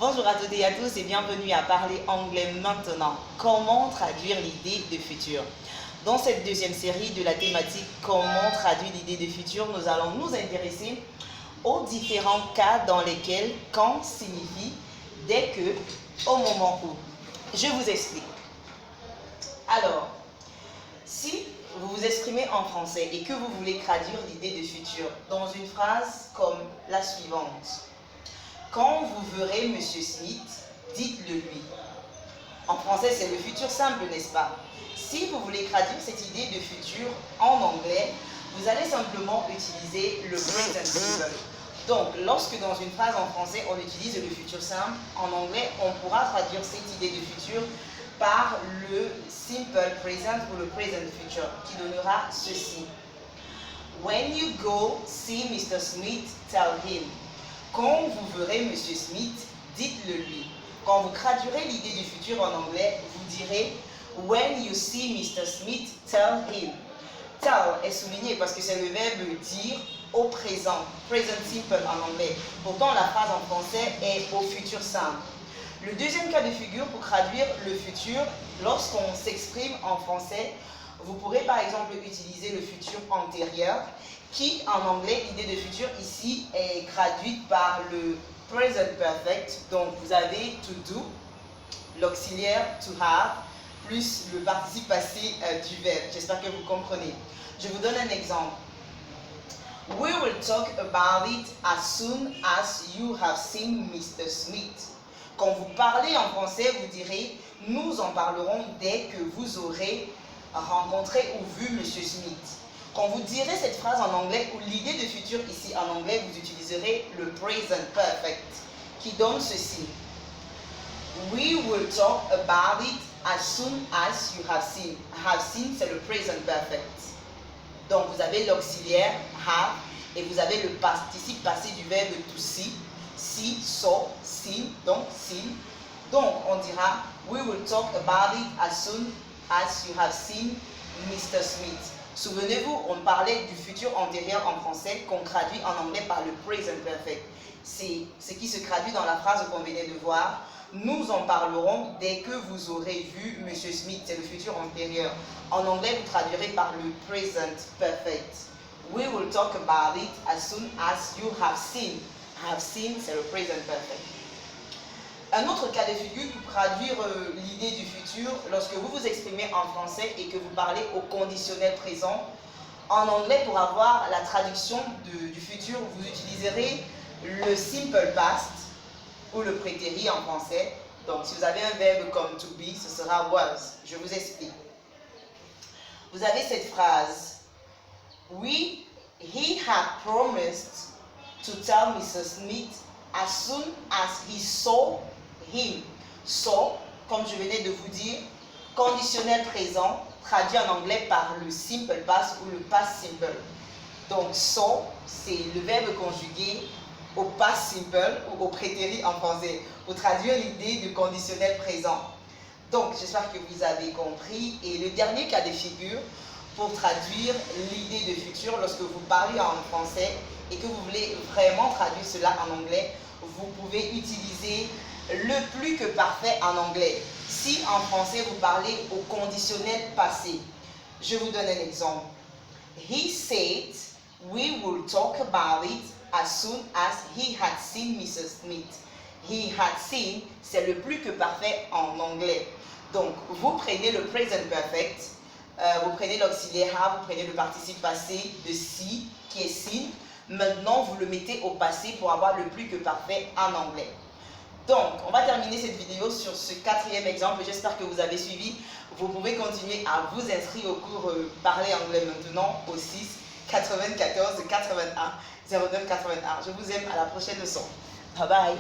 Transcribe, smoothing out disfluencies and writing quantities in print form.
Bonjour à toutes et à tous et bienvenue à Parler Anglais maintenant. Comment traduire l'idée de futur? Dans cette deuxième série de la thématique Comment traduire l'idée de futur, nous allons nous intéresser aux différents cas dans lesquels quand signifie dès que, au moment où. Je vous explique. Alors, si vous vous exprimez en français et que vous voulez traduire l'idée de futur dans une phrase comme la suivante. Quand vous verrez Monsieur Smith, dites-le lui. En français, c'est le futur simple, n'est-ce pas? Si vous voulez traduire cette idée de futur en anglais, vous allez simplement utiliser le present simple. Donc, lorsque dans une phrase en français, on utilise le futur simple, en anglais, on pourra traduire cette idée de futur par le simple present ou le present future, qui donnera ceci. When you go see Mr. Smith, tell him. Quand vous verrez Monsieur Smith, dites-le lui. Quand vous traduirez l'idée du futur en anglais, vous direz When you see Mr. Smith, tell him. Tell est souligné parce que c'est le verbe dire au présent, present simple en anglais. Pourtant, la phrase en français est au futur simple. Le deuxième cas de figure pour traduire le futur, lorsqu'on s'exprime en français, vous pourrez par exemple utiliser le futur antérieur qui en anglais, l'idée de futur ici est traduite par le present perfect. Donc vous avez to do, l'auxiliaire to have, plus le participe passé du verbe. J'espère que vous comprenez. Je vous donne un exemple. We will talk about it as soon as you have seen Mr. Smith. Quand vous parlez en français, vous direz nous en parlerons dès que vous aurez rencontré ou vu Monsieur Smith. Quand vous direz cette phrase en anglais ou l'idée de futur ici en anglais, vous utiliserez le present perfect qui donne ceci. We will talk about it as soon as you have seen. Have seen, c'est le present perfect. Donc vous avez l'auxiliaire have et vous avez le participe passé du verbe to see. See, saw, seen, donc seen. Donc on dira we will talk about it as soon as you have seen Mr. Smith. Souvenez-vous, on parlait du futur antérieur en français qu'on traduit en anglais par le present perfect. C'est ce qui se traduit dans la phrase qu'on venait de voir. Nous en parlerons dès que vous aurez vu Monsieur Smith. C'est le futur antérieur. En anglais, vous traduirez par le present perfect. We will talk about it as soon as you have seen. Have seen, c'est le present perfect. Un autre cas de figure pour traduire l'idée du futur, lorsque vous vous exprimez en français et que vous parlez au conditionnel présent, en anglais, pour avoir la traduction du futur, vous utiliserez le simple past ou le prétérit en français. Donc, si vous avez un verbe comme to be, ce sera was. Je vous explique. Vous avez cette phrase. He had promised to tell Mr. Smith as soon as he saw him. So, comme je venais de vous dire, conditionnel présent, traduit en anglais par le simple past ou le past simple. Donc, so, c'est le verbe conjugué au past simple ou au prétérit en français, pour traduire l'idée de conditionnel présent. Donc, j'espère que vous avez compris. Et le dernier cas de figure, pour traduire l'idée de futur, lorsque vous parlez en français et que vous voulez vraiment traduire cela en anglais, vous pouvez utiliser le plus que parfait en anglais. Si en français vous parlez au conditionnel passé, je vous donne un exemple. He said we will talk about it as soon as he had seen Mrs. Smith. He had seen, c'est le plus que parfait en anglais. Donc vous prenez le present perfect, vous prenez l'auxiliaire have, vous prenez le participe passé de see qui est seen. Maintenant vous le mettez au passé pour avoir le plus que parfait en anglais. Donc, on va terminer cette vidéo sur ce quatrième exemple. J'espère que vous avez suivi. Vous pouvez continuer à vous inscrire au cours Parler anglais maintenant au 6 94 81 09 81. Je vous aime, à la prochaine leçon. Bye bye.